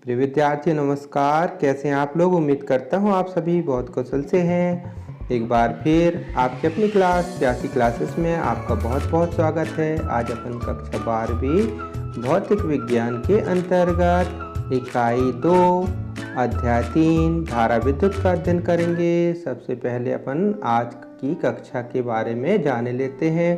प्रिय विद्यार्थी नमस्कार। कैसे हैं आप लोग? उम्मीद करता हूं आप सभी बहुत कुशल से हैं। एक बार फिर आपकी अपनी क्लास सियासी क्लासेस में आपका बहुत बहुत स्वागत है। आज अपन कक्षा 12वीं भौतिक विज्ञान के अंतर्गत इकाई 2 अध्याय 3 धारा विद्युत का अध्ययन करेंगे। सबसे पहले अपन आज की कक्षा के बारे में जान लेते हैं।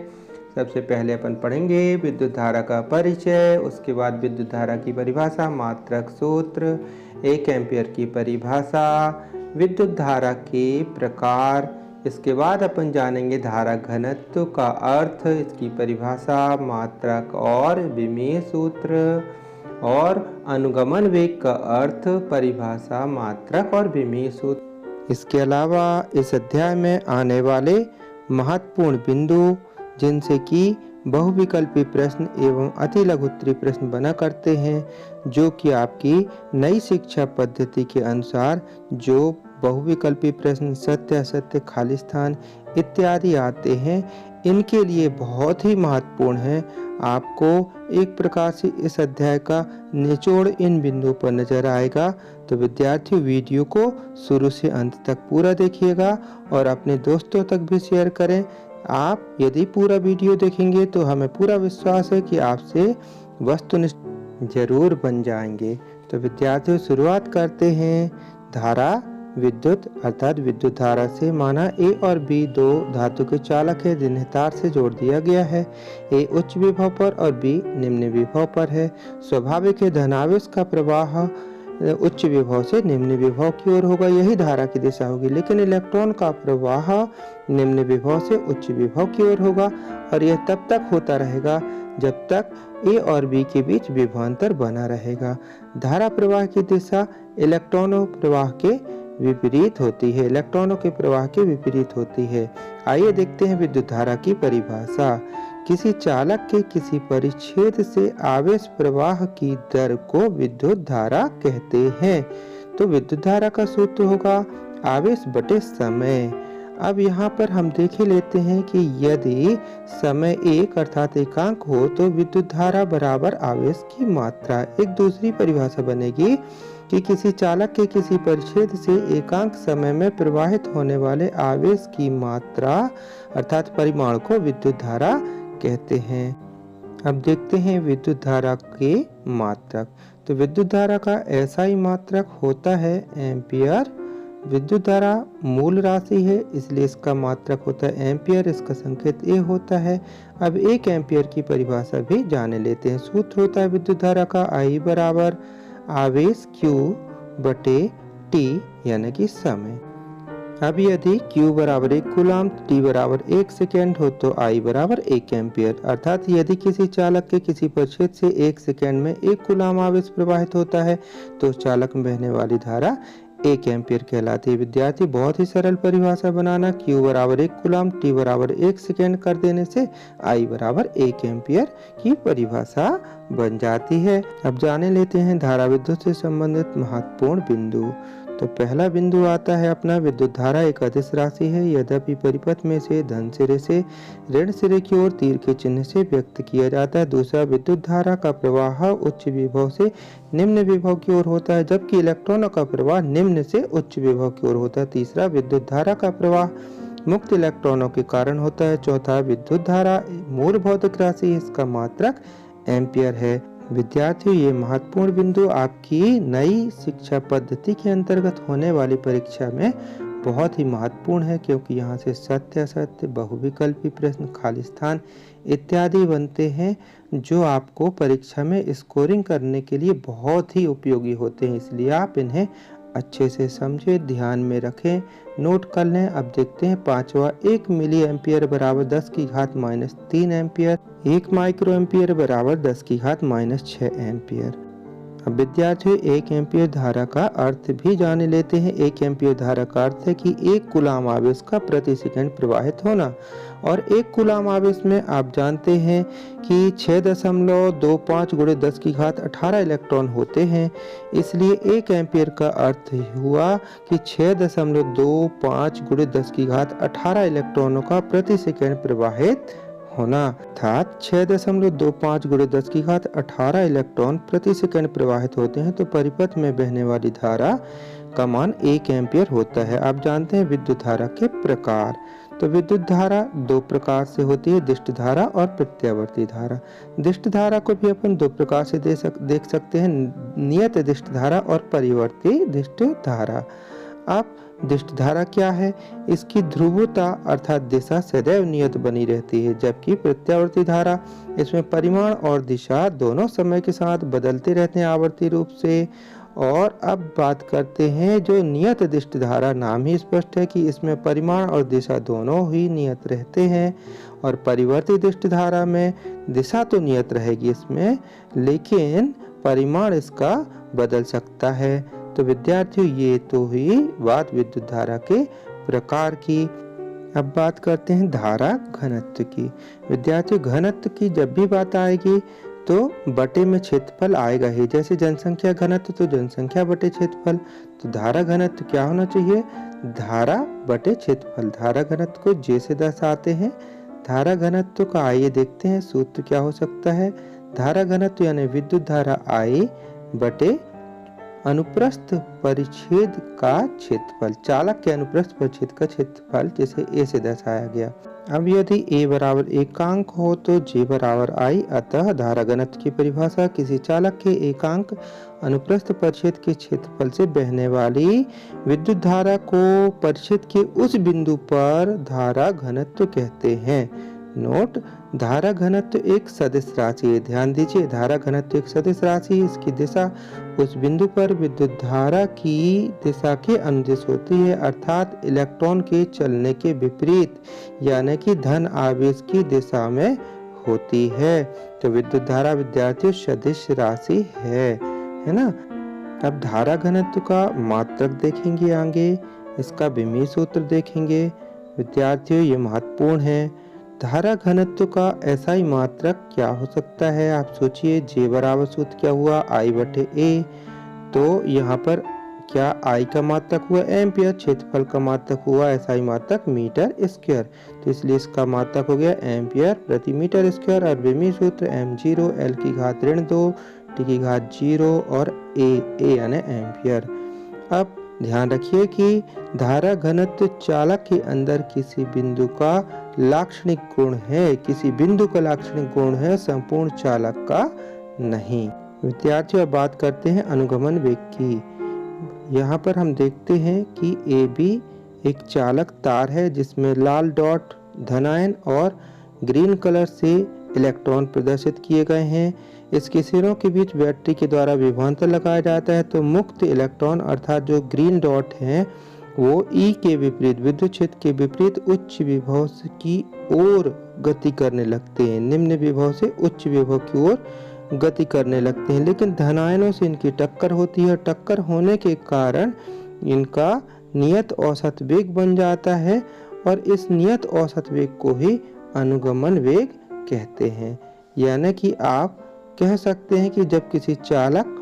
सबसे पहले अपन पढ़ेंगे विद्युत धारा का परिचय, उसके बाद विद्युत धारा की परिभाषा, मात्रक सूत्र, 1 एम्पीयर की परिभाषा, विद्युत धारा के प्रकार। इसके बाद अपन जानेंगे धारा घनत्व का अर्थ, इसकी परिभाषा, मात्रक और विमीय सूत्र, और अनुगमन वेग का अर्थ, परिभाषा, मात्रक और विमीय सूत्र। इसके अलावा इस अध्याय में आने वाले महत्वपूर्ण बिंदु जिनसे कि बहुविकल्पी प्रश्न एवं अति लघुत्तरीय प्रश्न बना करते हैं, जो कि आपकी नई शिक्षा पद्धति के अनुसार जो बहुविकल्पी प्रश्न, सत्य असत्य, खाली स्थान इत्यादि आते हैं, इनके लिए बहुत ही महत्वपूर्ण है। आपको एक प्रकार से इस अध्याय का निचोड़ इन बिंदुओं पर नजर आएगा। तो विद्यार्थियों, वीडियो को शुरू से अंत तक पूरा देखिएगा और अपने दोस्तों तक भी शेयर करें। आप यदि पूरा वीडियो देखेंगे तो हमें पूरा विश्वास है कि आपसे वस्तुनिष्ठ जरूर बन जाएंगे। तो विद्यार्थियों, शुरुआत करते हैं। धारा विद्युत अर्थात विद्युत धारा से माना ए और बी दो धातु के चालक है जिन्हें तार से जोड़ दिया गया है। ए उच्च विभव पर और बी निम्न विभव पर है। स्वाभाविक है धनावेश का प्रवाह उच्च विभव से निम्न विभव की ओर होगा, यही धारा की दिशा होगी। लेकिन इलेक्ट्रॉन का प्रवाह निम्न विभव से उच्च विभव की ओर होगा और यह तब तक होता रहेगा जब तक ए और बी के बीच विभवांतर बना रहेगा। धारा प्रवाह की दिशा इलेक्ट्रॉनों प्रवाह के विपरीत होती है, इलेक्ट्रॉनों के प्रवाह के विपरीत होती है। आइए देखते हैं विद्युत धारा की परिभाषा। किसी चालक के किसी परिच्छेद से आवेश प्रवाह की दर को विद्युत धारा कहते हैं। तो विद्युत धारा का सूत्र होगा आवेश बटे समय। अब यहाँ पर हम देख लेते हैं कि यदि समय एक अर्थात एकांक हो तो विद्युत धारा बराबर आवेश की मात्रा। एक दूसरी परिभाषा बनेगी कि किसी चालक के किसी परिच्छेद से एकांक समय में प्रवाहित होने वाले आवेश की मात्रा अर्थात परिमाण को विद्युत धारा कहते हैं। अब देखते हैं विद्युत धारा के मात्रक। तो विद्युत धारा का एसआई मात्रक होता है एम्पियर। विद्युत धारा मूल राशि है इसलिए इसका मात्रक होता है एम्पियर, इसका संकेत ए होता है। अब 1 एम्पियर की परिभाषा भी जान लेते हैं। सूत्र होता है विद्युत धारा का आई बराबर आवेश Q बटे T यानी कि समय। अब यदि Q बराबर 1 कूलाम, T बराबर 1 सेकेंड हो तो I बराबर 1 एम्पियर। अर्थात यदि किसी चालक के किसी परिच्छेद से 1 सेकेंड में 1 कूलाम आवेश प्रवाहित होता है तो उस चालक में बहने वाली धारा 1 एम्पियर कहलाती है। विद्यार्थी, बहुत ही सरल परिभाषा बनाना। Q बराबर 1 कूलाम, T बराबर 1 सेकेंड कर देने से I बराबर 1 एम्पियर की परिभाषा बन जाती है। अब जाने लेते हैं धारा विद्युत से संबंधित महत्वपूर्ण बिंदु। तो पहला बिंदु आता है अपना विद्युत धारा एक अदिश राशि है, यद्यपि परिपथ में से धन सिरे से ऋण सिरे की ओर तीर के चिन्ह से व्यक्त किया जाता है। दूसरा, विद्युत धारा का प्रवाह उच्च विभव से निम्न विभव की ओर होता है जबकि इलेक्ट्रॉनों का प्रवाह निम्न से उच्च विभव की ओर होता है। तीसरा, विद्युत धारा का प्रवाह मुक्त इलेक्ट्रॉनों के कारण होता है। चौथा, विद्युत धारा मूल भौतिक राशि है, इसका मात्रक एम्पियर है। विद्यार्थियों, ये महत्वपूर्ण बिंदु आपकी नई शिक्षा पद्धति के अंतर्गत होने वाली परीक्षा में बहुत ही महत्वपूर्ण है, क्योंकि यहाँ से सत्य असत्य, बहुविकल्पी प्रश्न, खाली स्थान इत्यादि बनते हैं जो आपको परीक्षा में स्कोरिंग करने के लिए बहुत ही उपयोगी होते हैं। इसलिए आप इन्हें अच्छे से समझें, ध्यान में रखें, नोट कर लें। अब देखते हैं पांचवा, 1 मिली एम्पियर बराबर 10 की घात -3 एम्पियर, 1 माइक्रो एम्पियर बराबर 10 की घात -6 एम्पियर। अब विद्यार्थियों, 1 एम्पियर धारा का अर्थ भी जान लेते हैं। 1 एम्पियर धारा का अर्थ है कि 1 कूलाम आवेश का प्रति सेकंड प्रवाहित होना, और 1 कूलाम आवेश में आप जानते हैं कि 6.25 × 10 की घात 18 इलेक्ट्रॉन होते हैं। इसलिए 1 एम्पियर का अर्थ हुआ कि 6.25 × 10 की घात 18 इलेक्ट्रॉनों का प्रति सेकंड प्रवाहित होना, अर्थात 6.25 × 10⁻18 इलेक्ट्रॉन प्रति सेकंड प्रवाहित होते हैं तो परिपथ में बहने वाली धारा का मान 1 एम्पियर होता है। आप जानते हैं विद्युत धारा के प्रकार। तो विद्युत धारा दो प्रकार से होती है, दिष्ट धारा और प्रत्यावर्ती धारा। दिष्ट धारा को भी अपन दो प्रकार से देख सकते हैं, नियत दिष्ट धारा और परिवर्ती दिष्ट धारा। अब दिष्ट धारा क्या है? इसकी ध्रुवता अर्थात दिशा सदैव नियत बनी रहती है, जबकि प्रत्यावर्ती धारा इसमें परिमाण और दिशा दोनों समय के साथ बदलते रहते हैं आवर्ती रूप से। और अब बात करते हैं जो नियत दिष्ट धारा, नाम ही स्पष्ट है कि इसमें परिमाण और दिशा दोनों ही नियत रहते हैं। और परिवर्ती दिष्ट धारा में दिशा तो नियत रहेगी इसमें, लेकिन परिमाण इसका बदल सकता है। तो विद्यार्थियों ये तो हुई बात विद्युत धारा के प्रकार की। अब बात करते हैं धारा घनत्व की। विद्यार्थियों घनत्व की जब भी बात आएगी तो बटे में क्षेत्रफल आएगा ही। जैसे जनसंख्या घनत्व तो जनसंख्या बटे क्षेत्रफल, तो धारा घनत्व क्या होना चाहिए? धारा बटे क्षेत्रफल। धारा घनत्व को जे से दर्शाते हैं। धारा घनत्व का आइए देखते हैं सूत्र क्या हो सकता है। धारा घनत्व यानी विद्युत धारा I बटे अनुप्रस्थ परिच्छेद का क्षेत्रफल, चालक के अनुप्रस्थ परिच्छेद का क्षेत्रफल, जिसे ए से दर्शाया गया। अब यदि ए बराबर एकांक हो तो जे बराबर I, अतः धारा घनत्व की परिभाषा किसी चालक के एकांक अनुप्रस्थ परिच्छेद के क्षेत्रफल से बहने वाली विद्युत धारा को परिच्छेद के उस बिंदु पर धारा घनत्व कहते हैं। नोट, धारा घनत्व एक सदिश राशि है। ध्यान दीजिए, धारा घनत्व एक सदिश राशि है। इसकी दिशा उस बिंदु पर विद्युत धारा की दिशा के अनुदिश होती है, अर्थात इलेक्ट्रॉन के चलने के विपरीत, यानी कि धन आवेश की दिशा में होती है। तो विद्युत धारा विद्यार्थियों सदिश राशि है ना। अब धारा घनत्व का मात्रक देखेंगे आगे, इसका विमीय सूत्र देखेंगे। विद्यार्थियों ये महत्वपूर्ण है। धारा घनत्व का एसआई मात्रक क्या हो सकता है? आप सोचिए, जे बराबर सूत्र क्या हुआ? I बटे ए। तो यहाँ पर क्या I का मात्रक हुआ एम्पियर, क्षेत्रफल का मात्रक हुआ एसआई मात्रक मीटर स्क्वायर, तो इसलिए इसका मात्रक हो गया एम्पियर प्रति मीटर स्क्वायर। और विमीय सूत्र m0 L की घात ऋण 2 T की घात 0 और A यानी एम्पियर। अब ध्यान रखिए कि धारा घनत्व चालक के अंदर किसी बिंदु का लाक्षणिक गुण है, किसी बिंदु का लाक्षणिक गुण है, संपूर्ण चालक का नहीं। विद्यार्थियों बात करते हैं अनुगमन वेग की। यहाँ पर हम देखते हैं कि AB एक चालक तार है जिसमें लाल डॉट धनायन और ग्रीन कलर से इलेक्ट्रॉन प्रदर्शित किए गए हैं। इसके सिरों के बीच बैटरी के द्वारा विभवांतर लगाया जाता है, तो मुक्त इलेक्ट्रॉन अर्थात जो ग्रीन डॉट हैं वो E के विपरीत, विद्युत क्षेत्र के विपरीत उच्च विभव की ओर गति करने लगते हैं, निम्न विभव से उच्च विभव की ओर गति करने लगते हैं। लेकिन धनायनों से इनकी टक्कर होती है। टक्कर होने के कारण इनका नियत औसत वेग बन जाता है और इस नियत औसत वेग को ही अनुगमन वेग कहते हैं। यानी कि आप कह सकते हैं कि जब किसी चालक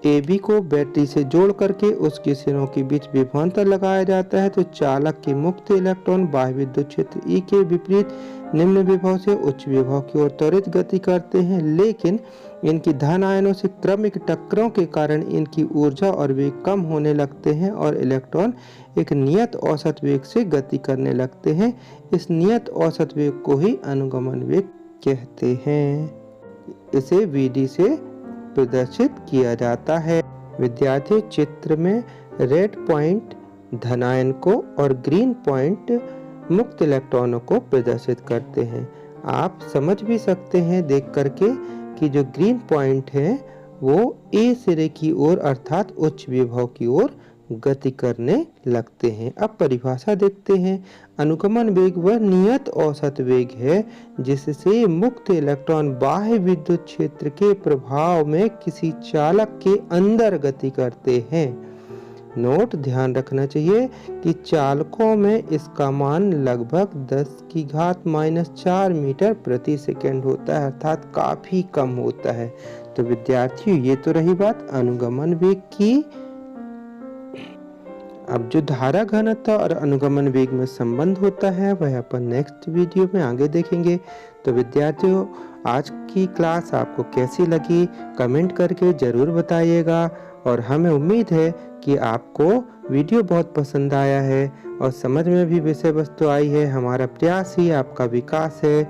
AB को बैटरी से जोड़ करके उसके सिरों के बीच विभवांतर लगाया जाता है तो चालक के मुक्त इलेक्ट्रॉन बाह्य विद्युत क्षेत्र E के विपरीत निम्न विभव से उच्च विभव की ओर त्वरित गति करते हैं। लेकिन इनकी धन आयनों से क्रमिक टक्करों के कारण इनकी ऊर्जा और वेग कम होने लगते हैं और इलेक्ट्रॉन एक नियत औसत वेग से गति करने लगते हैं। इस नियत औसत वेग को ही अनुगमन वेग कहते हैं। इसे VD से प्रदर्शित किया जाता है। विद्यार्थी चित्र में रेड पॉइंट धनायन को और ग्रीन पॉइंट मुक्त इलेक्ट्रॉनों को प्रदर्शित करते हैं। आप समझ भी सकते हैं देख करके कि जो ग्रीन पॉइंट है वो A सिरे की ओर अर्थात उच्च विभव की ओर गति करने लगते हैं। अब परिभाषा देखते हैं। अनुगमन वेग वह नियत औसत वेग है जिससे मुक्त इलेक्ट्रॉन बाह्य विद्युत क्षेत्र के प्रभाव में किसी चालक के अंदर गति करते हैं। नोट, ध्यान रखना चाहिए कि चालकों में इसका मान लगभग 10⁻⁴ मीटर प्रति सेकंड होता है, अर्थात काफी कम होता है। तो विद्यार्थियों ये तो रही बात अनुगमन वेग की। अब जो धारा घनत्व और अनुगमन वेग में संबंध होता है वह अपन नेक्स्ट वीडियो में आगे देखेंगे। तो विद्यार्थियों, आज की क्लास आपको कैसी लगी कमेंट करके ज़रूर बताइएगा और हमें उम्मीद है कि आपको वीडियो बहुत पसंद आया है और समझ में भी विषय वस्तु आई है। हमारा प्रयास ही आपका विकास है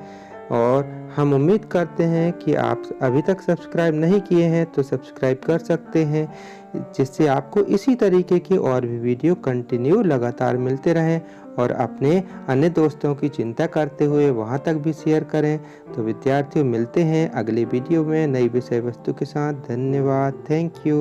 और हम उम्मीद करते हैं कि आप अभी तक सब्सक्राइब नहीं किए हैं तो सब्सक्राइब कर सकते हैं, जिससे आपको इसी तरीके की और भी वीडियो कंटिन्यू लगातार मिलते रहें और अपने अन्य दोस्तों की चिंता करते हुए वहां तक भी शेयर करें। तो विद्यार्थियों, मिलते हैं अगले वीडियो में नई विषय वस्तु के साथ। धन्यवाद। Thank you.